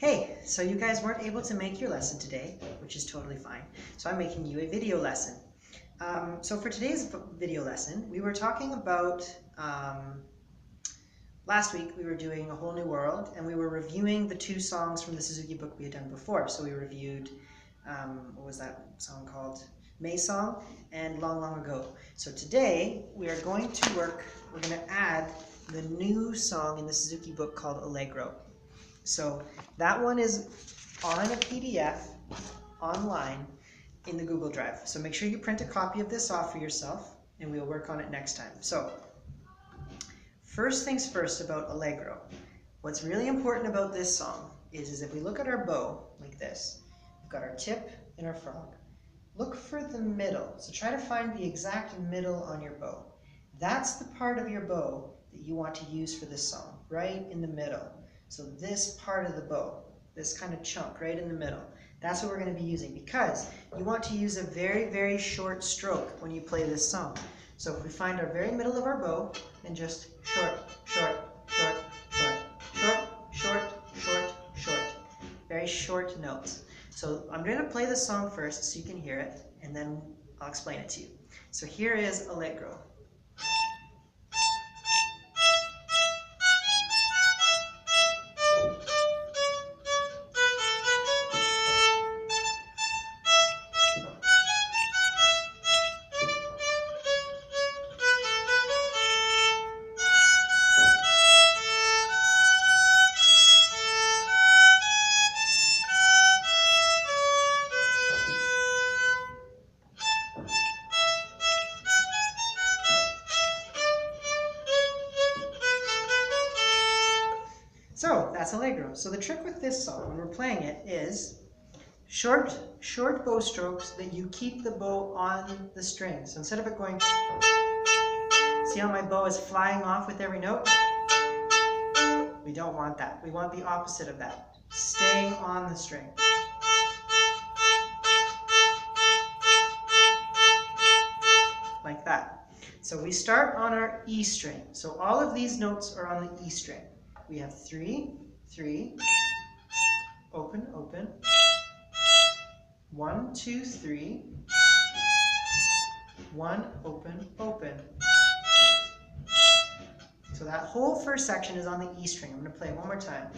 Hey, so you guys weren't able to make your lesson today, which is totally fine. So I'm making you a video lesson. So for today's video lesson, we were talking about, last week we were doing A Whole New World, and we were reviewing the two songs from the Suzuki book we had done before. So we reviewed, what was that song called? May Song and Long, Long Ago. So today we are going to add the new song in the Suzuki book called Allegro. So that one is on a PDF online in the Google Drive. So make sure you print a copy of this off for yourself, and we'll work on it next time. So first things first about Allegro. What's really important about this song is if we look at our bow like this, we've got our tip and our frog. Look for the middle. So try to find the exact middle on your bow. That's the part of your bow that you want to use for this song, right in the middle. So this part of the bow, this kind of chunk right in the middle, that's what we're going to be using, because you want to use a very, very short stroke when you play this song. So if we find our very middle of our bow, and just short, short, short, short, short, short, short, short. Very short notes. So I'm going to play the song first so you can hear it, and then I'll explain it to you. So here is Allegro. So that's Allegro. So the trick with this song when we're playing it is short bow strokes that you keep the bow on the string. So instead of it going, see how my bow is flying off with every note? We don't want that. We want the opposite of that, staying on the string. Like that. So we start on our E string. So all of these notes are on the E string. We have 3, 3, open, open, 1, 2, 3, 1, open, open. So that whole first section is on the E string. I'm going to play it one more time.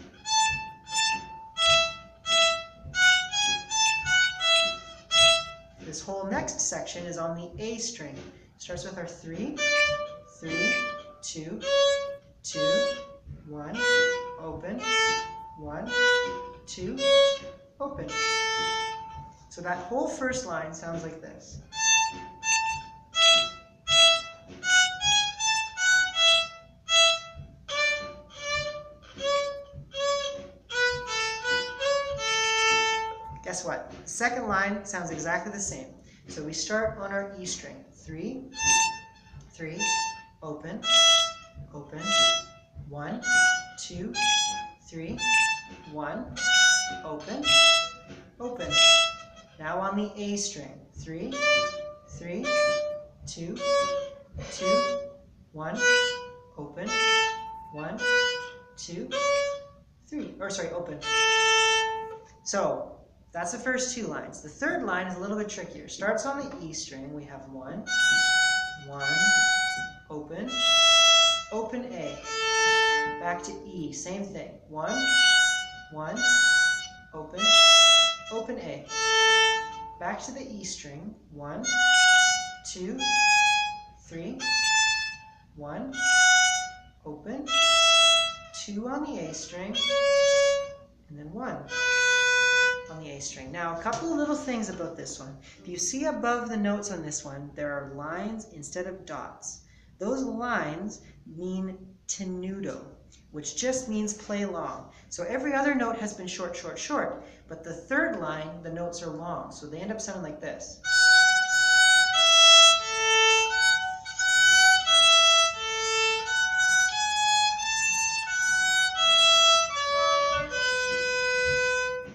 This whole next section is on the A string. It starts with our 3, 3, 2, 2, 1, open, 1, 2, open. So that whole first line sounds like this. Guess what? The second line sounds exactly the same. So we start on our E string. 3, 3, open, open, 1, 2, 3, 1, open, open. Now on the A string. 3, 3, 2, 2, 1, open, 1, 2, 3. Or sorry, open. So that's the first two lines. The third line is a little bit trickier. Starts on the E string. We have 1, 1, open, open A. Back to E, same thing. 1, 1, open, open A. Back to the E string. 1, 2, 3, 1, open, 2 on the A string, and then 1 on the A string. Now, a couple of little things about this one. If you see above the notes on this one, there are lines instead of dots. Those lines mean tenuto, which just means play long. So every other note has been short, short, short, but the third line, the notes are long, so they end up sounding like this.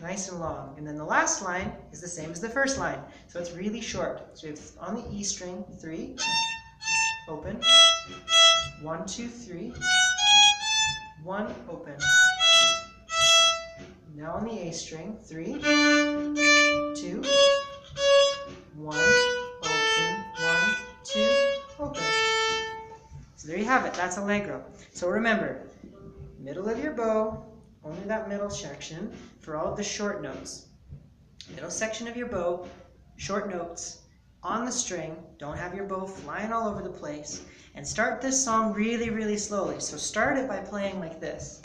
Nice and long. And then the last line is the same as the first line, so it's really short. So we have on the E string, 3, open, 1, 2, 3, 1, open. Now on the A string, 3, 2, 1, open, 1, 2, open. So there you have it, that's Allegro. So remember, middle of your bow, only that middle section for all of the short notes. Middle section of your bow, short notes, on the string, don't have your bow flying all over the place, and start this song really, really slowly. So start it by playing like this.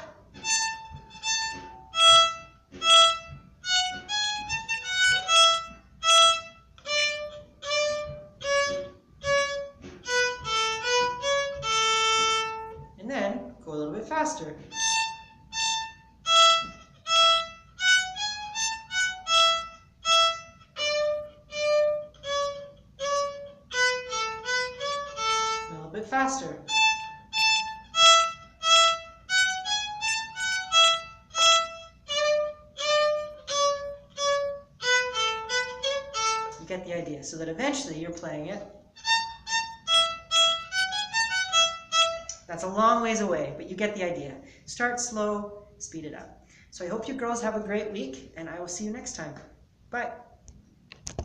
And then go a little bit faster. A little bit faster. You get the idea, so that eventually you're playing it. That's a long ways away, but you get the idea. Start slow, speed it up. So I hope you girls have a great week, and I will see you next time. Bye.